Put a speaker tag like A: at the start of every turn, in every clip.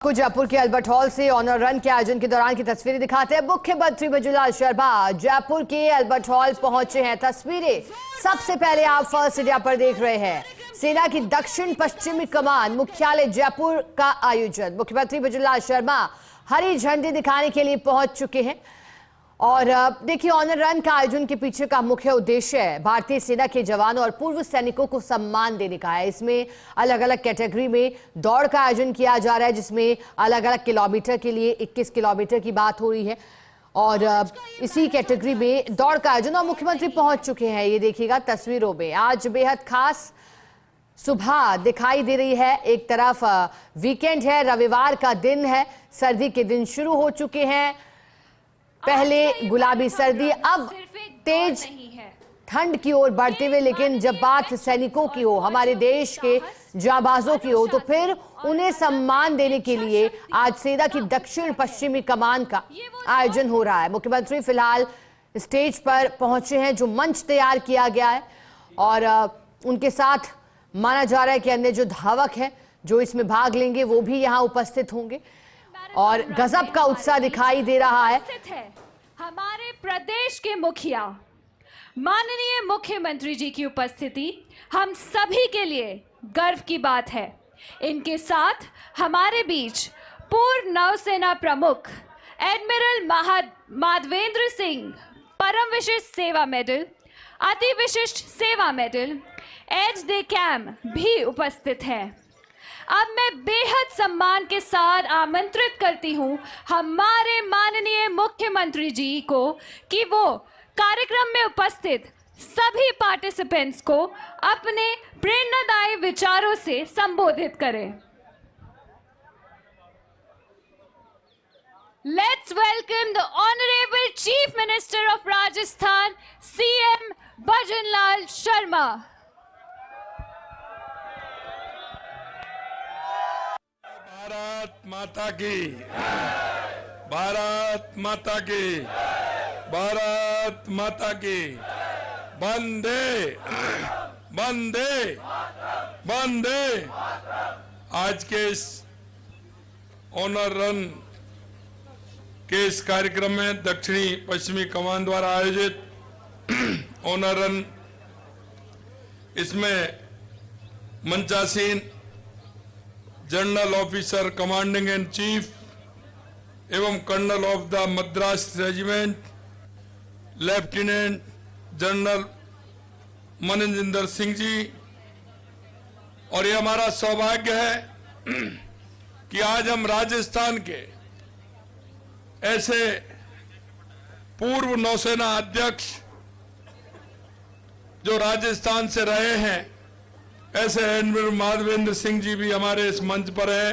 A: को जयपुर के Albert hall से ऑनर रन के आयोजन के दौरान की तस्वीरें दिखाते हैं। मुख्यमंत्री भजनलाल शर्मा जयपुर के अल्बर्ट हॉल पहुंचे हैं। तस्वीरें सबसे पहले आप फर्स्ट इंडिया पर देख रहे हैं। सेना की दक्षिण पश्चिमी कमान मुख्यालय जयपुर का आयोजन। मुख्यमंत्री भजनलाल शर्मा हरी झंडी दिखाने के लिए पहुंच चुके हैं। और देखिए, ऑनर रन का आयोजन के पीछे का मुख्य उद्देश्य है भारतीय सेना के जवानों और पूर्व सैनिकों को सम्मान देने का है। इसमें अलग अलग कैटेगरी में दौड़ का आयोजन किया जा रहा है, जिसमें अलग अलग किलोमीटर के लिए 21 किलोमीटर की बात हो रही है। और इसी कैटेगरी में दौड़ का आयोजन और मुख्यमंत्री पहुंच चुके हैं। ये देखिएगा तस्वीरों में, आज बेहद खास सुबह दिखाई दे रही है। एक तरफ वीकेंड है, रविवार का दिन है, सर्दी के दिन शुरू हो चुके हैं। पहले गुलाबी सर्दी, अब तेज ठंड की ओर बढ़ते हुए। लेकिन जब बात सैनिकों की हो, हमारे देश के जांबाजों की हो, तो फिर उन्हें सम्मान देने के लिए आज सेना की दक्षिण पश्चिमी कमान का आयोजन हो रहा है। मुख्यमंत्री फिलहाल स्टेज पर पहुंचे हैं, जो मंच तैयार किया गया है। और उनके साथ माना जा रहा है कि अन्य जो धावक हैं जो इसमें भाग लेंगे वो भी यहाँ उपस्थित होंगे। और गजब का उत्साह दिखाई दे रहा है।
B: हमारे प्रदेश के मुखिया माननीय मुख्यमंत्री जी की उपस्थिति हम सभी के लिए गर्व की बात है। इनके साथ हमारे बीच पूर्व नौसेना प्रमुख एडमिरल माधवेंद्र सिंह परम विशिष्ट सेवा मेडल, अति विशिष्ट सेवा मेडल, एज दे कैम भी उपस्थित हैं। अब मैं बेहद सम्मान के साथ आमंत्रित करती हूं हमारे माननीय मुख्यमंत्री जी को कि वो कार्यक्रम में उपस्थित सभी पार्टिसिपेंट्स को अपने प्रेरणादायी विचारों से संबोधित करें। Let's welcome the Honorable Chief Minister of Rajasthan, CM Bhajanlal Sharma.
C: Bharat माता की, भारत माता की, भारत माता की, वंदे वंदे वंदे। आज के इस ऑनर रन के इस कार्यक्रम में दक्षिणी पश्चिमी कमान द्वारा आयोजित ऑनर रन, इसमें मंचासीन general officer commanding in chief एवं colonel of the Madras regiment lieutenant general Manjinder Singh ji. और ये हमारा सौभाग्य है कि आज हम राजस्थान के ऐसे पूर्व नौसेना अध्यक्ष जो राजस्थान से रहे हैं, ऐसे एडमिरल माधवेंद्र सिंह जी भी हमारे इस मंच पर है।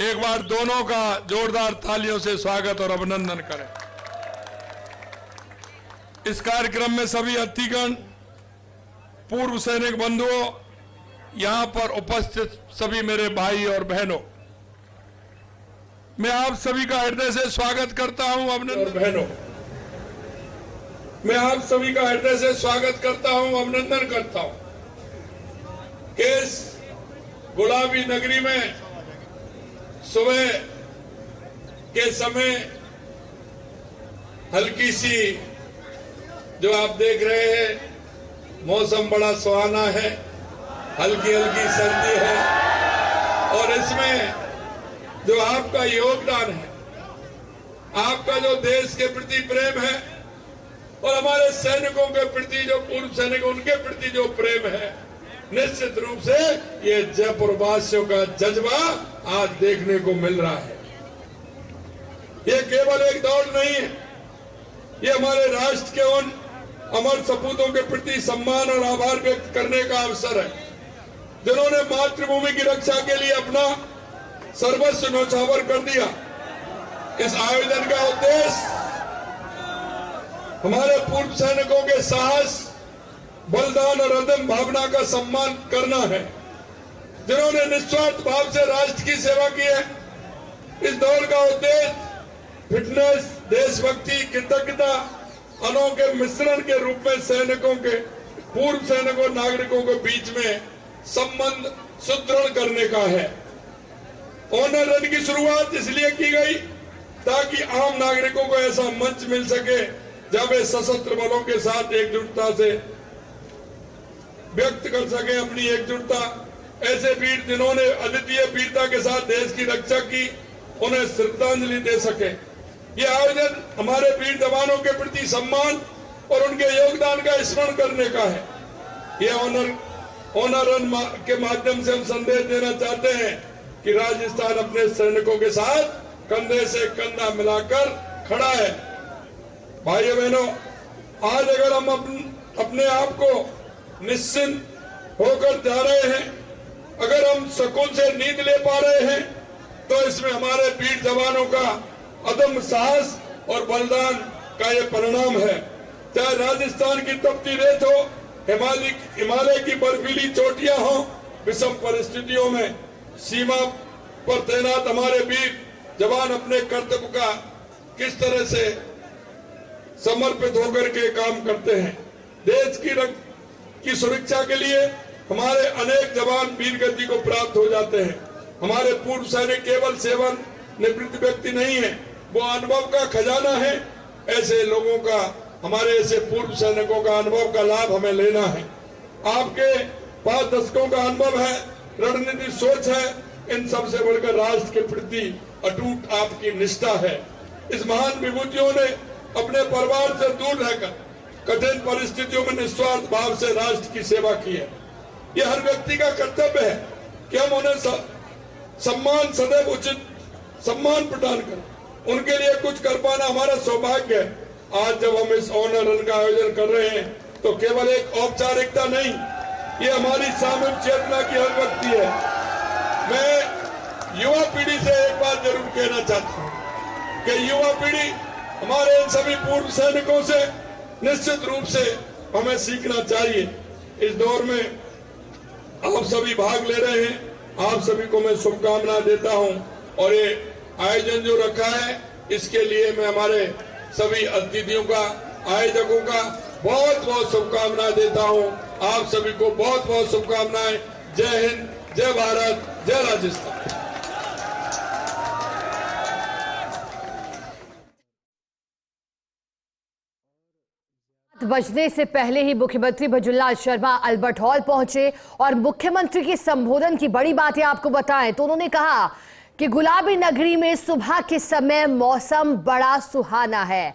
C: एक बार दोनों का जोरदार तालियों से स्वागत और अभिनंदन करें। इस कार्यक्रम में सभी अतिथिगण, पूर्व सैनिक बंधुओं, यहां पर उपस्थित सभी मेरे भाई और बहनों, मैं आप सभी का हृदय से स्वागत करता हूं। अभिनंदन बहनों, मैं आप सभी का हृदय से स्वागत करता हूं, अभिनंदन करता हूं कि इस गुलाबी नगरी में सुबह के समय हल्की सी, जो आप देख रहे हैं, मौसम बड़ा सुहाना है, हल्की हल्की सर्दी है। और इसमें जो आपका योगदान है, आपका जो देश के प्रति प्रेम है और हमारे सैनिकों के प्रति, जो पूर्व सैनिक, उनके प्रति जो प्रेम है, निश्चित रूप से ये जयपुर वासियों का जज्बा आज देखने को मिल रहा है। ये केवल एक दौड़ नहीं है, ये हमारे राष्ट्र के उन अमर सपूतों के प्रति सम्मान और आभार व्यक्त करने का अवसर है, जिन्होंने मातृभूमि की रक्षा के लिए अपना सर्वस्व न्यौछावर कर दिया। इस आयोजन का उद्देश्य हमारे पूर्व सैनिकों के साहस, बलिदान और अदम्य भावना का सम्मान करना है, जिन्होंने निस्वार्थ भाव से राष्ट्र की सेवा की है। इस दौड़ का उद्देश्य फिटनेस, देशभक्ति, कृतज्ञता, अनोखे मिश्रण के रूप में सैनिकों के, पूर्व सैनिकों, नागरिकों के बीच में संबंध सुदृढ़ करने का है। ऑनर रन की शुरुआत इसलिए की गई ताकि आम नागरिकों को ऐसा मंच मिल सके जब वे सशस्त्र बलों के साथ एकजुटता से व्यक्त कर सके अपनी एकजुटता। ऐसे वीर जिन्होंने अद्वितीय वीरता के साथ देश की रक्षा की, उन्हें श्रद्धांजलि दे सके। ये आयोजन हमारे वीर जवानों के प्रति सम्मान और उनके योगदान का स्मरण करने का है। ये ऑनर रन के माध्यम से हम संदेश देना चाहते हैं कि राजस्थान अपने सैनिकों के साथ कंधे से कंधा मिलाकर खड़ा है। भाइयों बहनों, आज अगर हम अपने आप को निश्चिंत होकर जा रहे हैं, अगर हम सुकून से नींद ले पा रहे हैं, तो इसमें हमारे वीर जवानों का अदम्य साहस और बलिदान का ये परिणाम है। चाहे राजस्थान की तपती रेत हो, हिमालय की बर्फीली चोटियां हो, विषम परिस्थितियों में सीमा पर तैनात हमारे वीर जवान अपने कर्तव्य का किस तरह से समर्पित होकर के काम करते हैं। देश की सुरक्षा के लिए हमारे अनेक जवान वीर गति को प्राप्त हो जाते हैं। हमारे पूर्व सैनिक केवल सेवानिवृत्त व्यक्ति नहीं है, वो अनुभव का खजाना है। ऐसे लोगों का, हमारे ऐसे पूर्व सैनिकों का अनुभव का लाभ हमें लेना है। आपके 5 दशकों का अनुभव है, रणनीतिक सोच है, इन सबसे बढ़कर राष्ट्र के प्रति अटूट आपकी निष्ठा है। इस महान विभूतियों ने अपने परिवार से दूर रहकर कठिन परिस्थितियों में निस्वार्थ भाव से राष्ट्र की सेवा की है। यह हर व्यक्ति का कर्तव्य है कि हम उन्हें सम्मान, सदैव उचित सम्मान प्रदान करें। उनके लिए कुछ कर पाना हमारा सौभाग्य है। आज जब हम इस ऑनर रन का आयोजन कर रहे हैं, तो केवल एक औपचारिकता नहीं, ये हमारी सामूहिक चेतना की अभिव्यक्ति है। मैं युवा पीढ़ी से एक बात जरूर कहना चाहता हूँ कि युवा पीढ़ी हमारे इन सभी पूर्व सैनिकों से निश्चित रूप से हमें सीखना चाहिए। इस दौर में आप सभी भाग ले रहे हैं, आप सभी को मैं शुभकामनाएं देता हूं। और ये आयोजन जो रखा है, इसके लिए मैं हमारे सभी अतिथियों का, आयोजकों का बहुत बहुत शुभकामनाएं देता हूं। आप सभी को बहुत बहुत शुभकामनाएं। जय हिंद, जय भारत, जय राजस्थान।
A: बजने से पहले ही मुख्यमंत्री भजनलाल शर्मा अल्बर्ट हॉल पहुंचे और मुख्यमंत्री के संबोधन की बड़ी बातें आपको बताएं तो उन्होंने कहा कि गुलाबी नगरी में सुबह के समय मौसम बड़ा सुहाना है।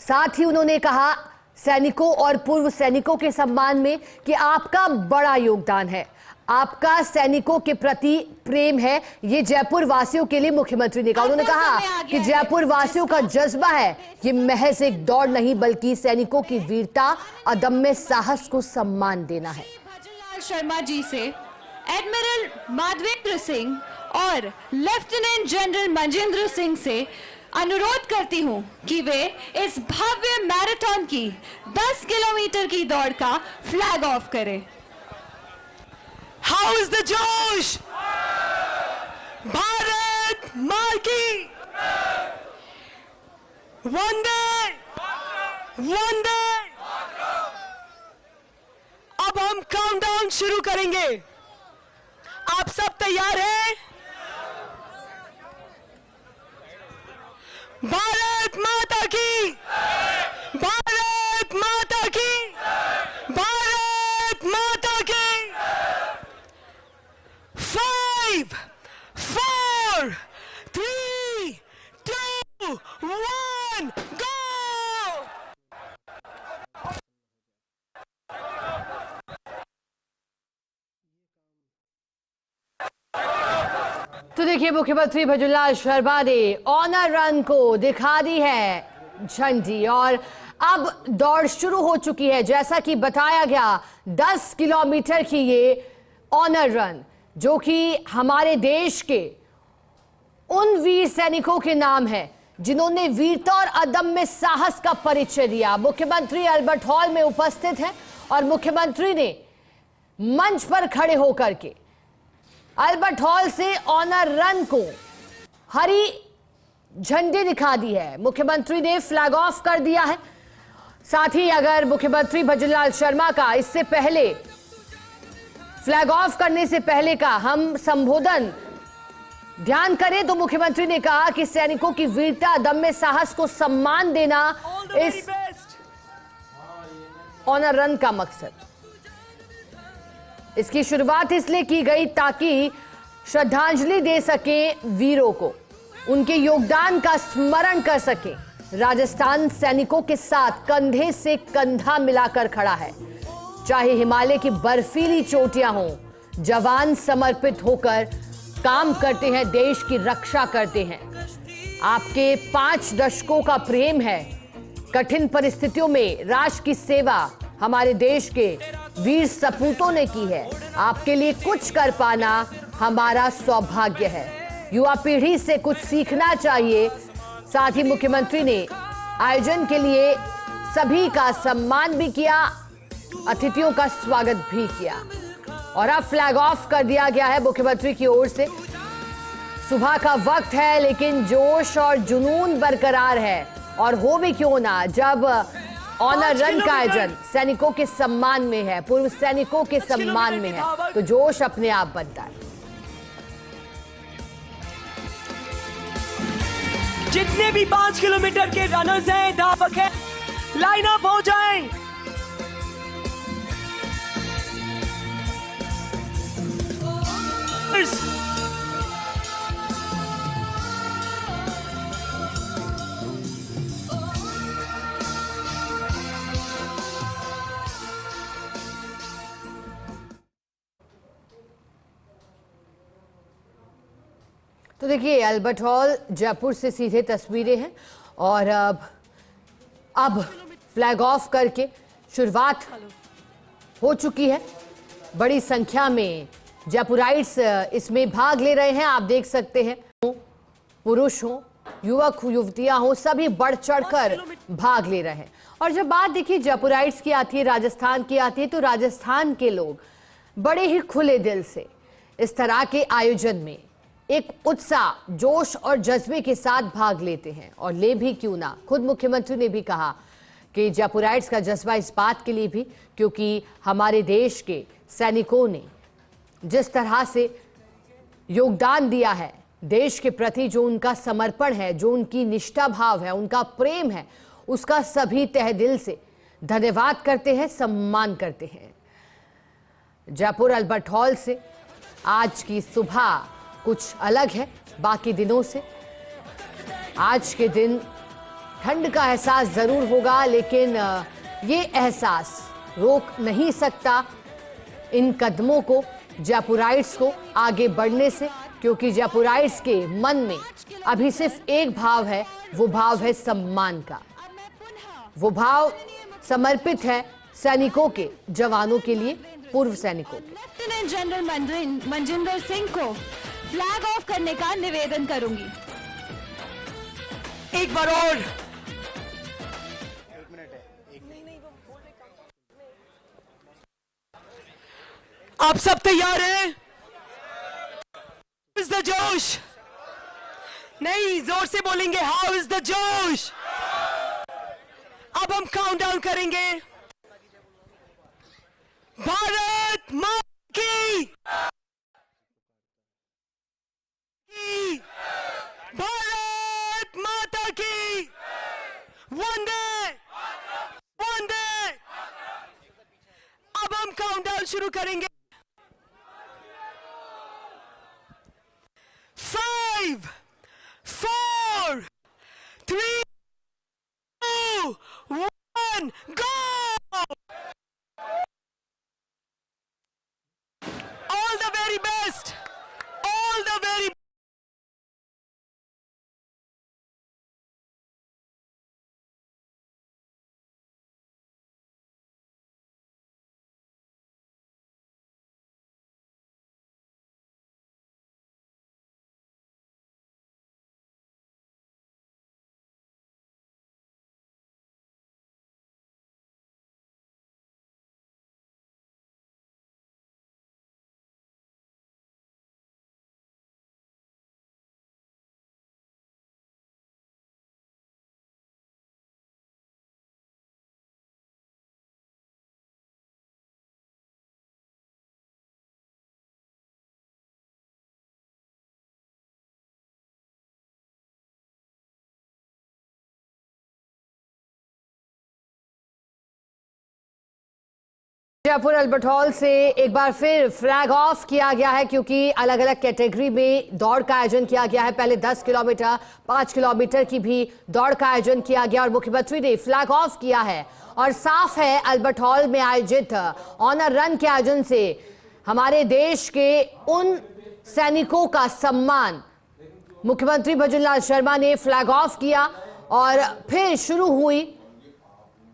A: साथ ही उन्होंने कहा सैनिकों और पूर्व सैनिकों के सम्मान में कि आपका बड़ा योगदान है, आपका सैनिकों के प्रति प्रेम है, ये जयपुर वासियों के लिए मुख्यमंत्री ने कहा। उन्होंने कहा कि जयपुर वासियों का जज्बा है, ये महज एक दौड़ नहीं बल्कि सैनिकों की वीरता, अदम्य साहस को सम्मान देना है।
B: भजनलाल शर्मा जी से एडमिरल माधवेंद्र सिंह और लेफ्टिनेंट जनरल मंजेंद्र सिंह से अनुरोध करती हूं कि वे इस भव्य मैराथन की 10 किलोमीटर की दौड़ का फ्लैग ऑफ करें।
D: How is the जोश? भारत माँ की वंदे वंदे। अब हम काउंटडाउन शुरू करेंगे। आप सब तैयार हैं? भारत माता की, भारत माता की, भारत माता की। 5, 4, 3, 2, 1, go!
A: तो देखिए, मुख्यमंत्री भजनलाल शर्मा ने ऑनर रन को दिखा दी है झंडी और अब दौड़ शुरू हो चुकी है। जैसा कि बताया गया, 10 किलोमीटर की ये ऑनर रन जो कि हमारे देश के उन वीर सैनिकों के नाम है जिन्होंने वीरता और अदम्य साहस का परिचय दिया। मुख्यमंत्री अल्बर्ट हॉल में उपस्थित हैं और मुख्यमंत्री ने मंच पर खड़े होकर के अल्बर्ट हॉल से ऑनर रन को हरी झंडी दिखा दी है। मुख्यमंत्री ने फ्लैग ऑफ कर दिया है। साथ ही अगर मुख्यमंत्री भजनलाल शर्मा का इससे पहले फ्लैग ऑफ करने से पहले का हम संबोधन ध्यान करें तो मुख्यमंत्री ने कहा कि सैनिकों की वीरता, दम, साहस को सम्मान देना इस ऑनर रन का मकसद। इसकी शुरुआत इसलिए की गई ताकि श्रद्धांजलि दे सके वीरों को, उनके योगदान का स्मरण कर सके। राजस्थान सैनिकों के साथ कंधे से कंधा मिलाकर खड़ा है। चाहे हिमालय की बर्फीली चोटियां हों, जवान समर्पित होकर काम करते हैं, देश की रक्षा करते हैं। आपके 5 दशकों का प्रेम है। कठिन परिस्थितियों में राष्ट्र की सेवा हमारे देश के वीर सपूतों ने की है। आपके लिए कुछ कर पाना हमारा सौभाग्य है। युवा पीढ़ी से कुछ सीखना चाहिए। साथ ही मुख्यमंत्री ने आयोजन के लिए सभी का सम्मान भी किया, अतिथियों का स्वागत भी किया और अब फ्लैग ऑफ कर दिया गया है मुख्यमंत्री की ओर से। सुबह का वक्त है लेकिन जोश और जुनून बरकरार है, और हो भी क्यों ना जब ऑनर रन का आयोजन सैनिकों के सम्मान में है, पूर्व सैनिकों के सम्मान में है, तो जोश अपने आप बनता है।
D: जितने भी 5 किलोमीटर के रनर्स हैं, धावक हैं, लाइन अप हो जाएं।
A: तो देखिए, अल्बर्ट हॉल जयपुर से सीधे तस्वीरें हैं और अब फ्लैग ऑफ करके शुरुआत हो चुकी है। बड़ी संख्या में जयपुराइट्स इसमें भाग ले रहे हैं। आप देख सकते हैं, पुरुष हो, युवक युवतियां हो, सभी बढ़ चढ़कर भाग ले रहे हैं। और जब बात देखिए जयपुराइट्स की आती है, राजस्थान की आती है, तो राजस्थान के लोग बड़े ही खुले दिल से इस तरह के आयोजन में एक उत्साह, जोश और जज्बे के साथ भाग लेते हैं। और ले भी क्यों ना, खुद मुख्यमंत्री ने भी कहा कि जयपुराइट्स का जज्बा इस बात के लिए भी क्योंकि हमारे देश के सैनिकों ने जिस तरह से योगदान दिया है, देश के प्रति जो उनका समर्पण है, जो उनकी निष्ठा भाव है, उनका प्रेम है, उसका सभी तहे दिल से धन्यवाद करते हैं, सम्मान करते हैं। जयपुर अल्बर्ट हॉल से आज की सुबह कुछ अलग है बाकी दिनों से। आज के दिन ठंड का एहसास जरूर होगा, लेकिन ये एहसास रोक नहीं सकता इन कदमों को, जयपुराइट्स को आगे बढ़ने से, क्योंकि जयपुराइट्स के मन में अभी सिर्फ एक भाव है, वो भाव है सम्मान का। वो भाव समर्पित है सैनिकों के, जवानों के लिए, पूर्व सैनिकों के।
B: लेफ्टिनेंट जनरल मनजिंदर सिंह को फ्लैग ऑफ करने का निवेदन करूंगी।
D: एक बार और आप सब तैयार हैं? How is the जोश? नहीं, जोर से बोलेंगे, हाउ इज द जोश? अब हम काउंटडाउन करेंगे। भारत माता की, भारत माता की, वंदे वंदे। अब हम काउंटडाउन शुरू करेंगे। 5, 4, 3, 2, 1, go! All the very best! All the very
A: Jaipur Albert hall से एक बार फिर फ्लैग ऑफ किया गया है क्योंकि अलग अलग कैटेगरी में दौड़ का आयोजन किया गया है। पहले 10 किलोमीटर, 5 किलोमीटर की भी दौड़ का आयोजन किया गया और मुख्यमंत्री ने फ्लैग ऑफ किया है। और साफ है, अल्बर्ट हॉल में आयोजित ऑनर रन के आयोजन से हमारे देश के उन सैनिकों का सम्मान मुख्यमंत्री भजनलाल शर्मा ने फ्लैग ऑफ किया और फिर शुरू हुई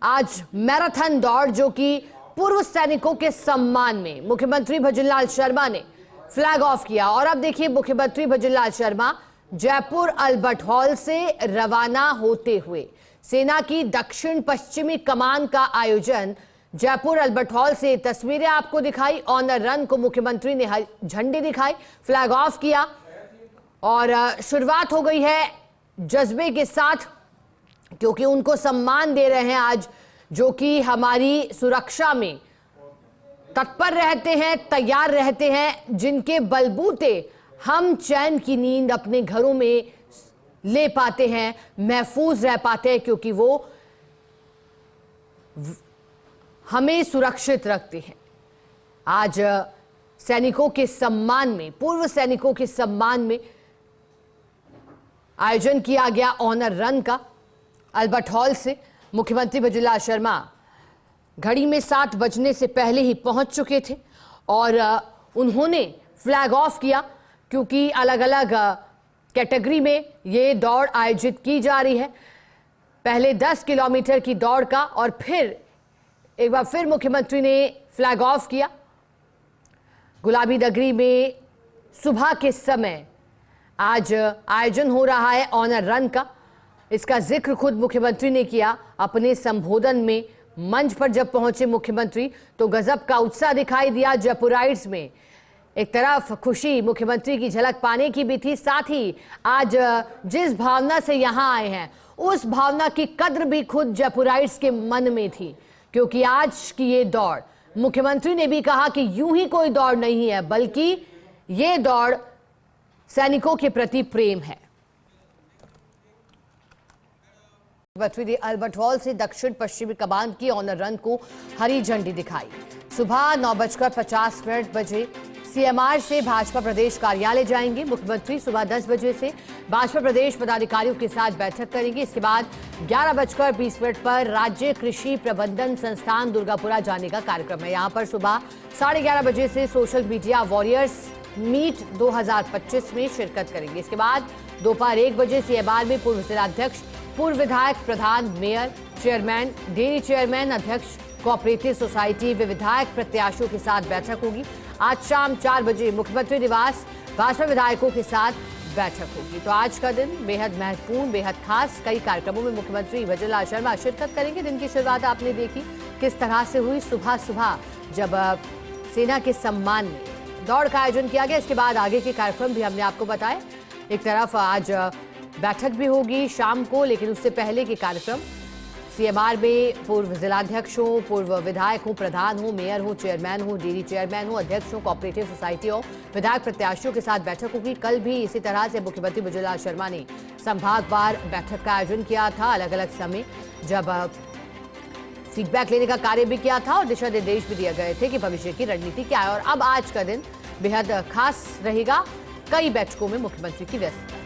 A: आज मैराथन दौड़, जो कि पूर्व सैनिकों के सम्मान में मुख्यमंत्री भजनलाल शर्मा ने फ्लैग ऑफ किया। और अब देखिए, मुख्यमंत्री भजनलाल शर्मा जयपुर अल्बर्ट हॉल से रवाना होते हुए सेना की दक्षिण पश्चिमी कमान का आयोजन जयपुर अल्बर्ट हॉल से तस्वीरें आपको दिखाई। ऑनर रन को मुख्यमंत्री ने झंडी दिखाई, फ्लैग ऑफ किया और शुरुआत हो गई है जज्बे के साथ, क्योंकि उनको सम्मान दे रहे हैं आज, जो कि हमारी सुरक्षा में तत्पर रहते हैं, तैयार रहते हैं, जिनके बलबूते हम चैन की नींद अपने घरों में ले पाते हैं, महफूज रह पाते हैं, क्योंकि वो हमें सुरक्षित रखते हैं। आज सैनिकों के सम्मान में, पूर्व सैनिकों के सम्मान में आयोजन किया गया ऑनर रन का अल्बर्ट हॉल से। मुख्यमंत्री भजनलाल शर्मा घड़ी में 7 बजने से पहले ही पहुंच चुके थे और उन्होंने फ्लैग ऑफ किया, क्योंकि अलग अलग कैटेगरी में ये दौड़ आयोजित की जा रही है। पहले 10 किलोमीटर की दौड़ का और फिर एक बार फिर मुख्यमंत्री ने फ्लैग ऑफ किया। गुलाबी नगरी में सुबह के समय आज आयोजन हो रहा है ऑनर रन का। इसका जिक्र खुद मुख्यमंत्री ने किया अपने संबोधन में। मंच पर जब पहुंचे मुख्यमंत्री तो गजब का उत्साह दिखाई दिया जयपुराइट्स में। एक तरफ खुशी मुख्यमंत्री की झलक पाने की भी थी, साथ ही आज जिस भावना से यहां आए हैं उस भावना की कद्र भी खुद जयपुराइट्स के मन में थी, क्योंकि आज की ये दौड़, मुख्यमंत्री ने भी कहा कि यूं ही कोई दौड़ नहीं है, बल्कि ये दौड़ सैनिकों के प्रति प्रेम है। मुख्यमंत्री ने अल्बर्ट हॉल से दक्षिण पश्चिमी कमान की ऑनर रन को हरी झंडी दिखाई। सुबह 9:50 बजे सीएमआर से भाजपा प्रदेश कार्यालय जाएंगे मुख्यमंत्री। सुबह 10 बजे से भाजपा प्रदेश पदाधिकारियों के साथ बैठक करेंगे। इसके बाद 11:20 पर राज्य कृषि प्रबंधन संस्थान दुर्गापुरा जाने का कार्यक्रम है। यहां पर सुबह 11:30 बजे से सोशल मीडिया वॉरियर्स मीट 2025 में शिरकत करेंगे। इसके बाद दोपहर 1 बजे सीएमआर में पूर्व जिलाध्यक्ष, पूर्व विधायक, प्रधान, मेयर, चेयरमैन, डेयरी चेयरमैन, अध्यक्ष कोऑपरेटिव सोसाइटी व विधायक प्रत्याशियों के साथ बैठक होगी। आज शाम 4 बजे मुख्यमंत्री निवास भाजपा विधायकों के साथ बैठक होगी। तो आज का दिन बेहद महत्वपूर्ण, बेहद खास। कई कार्यक्रमों में मुख्यमंत्री भजनलाल शर्मा शिरकत करेंगे। दिन की शुरुआत आपने देखी किस तरह से हुई, सुबह सुबह जब सेना के सम्मान में दौड़ का आयोजन किया गया। इसके बाद आगे के कार्यक्रम भी हमने आपको बताए। एक तरफ आज बैठक भी होगी शाम को, लेकिन उससे पहले के कार्यक्रम सीएमआर में पूर्व जिलाध्यक्ष हो, पूर्व विधायक हो, प्रधान हो, मेयर हो, चेयरमैन हो, डेयरी चेयरमैन हो, अध्यक्ष हो, कोऑपरेटिव सोसाइटी हो, विधायक प्रत्याशियों के साथ बैठक होगी। कल भी इसी तरह से मुख्यमंत्री भजनलाल शर्मा ने संभागवार बैठक का आयोजन किया था, अलग अलग समय जब फीडबैक लेने का कार्य भी किया था और दिशा निर्देश भी दिए गए थे कि भविष्य की रणनीति क्या है। और अब आज का दिन बेहद खास रहेगा। कई बैठकों में मुख्यमंत्री की व्यस्तता।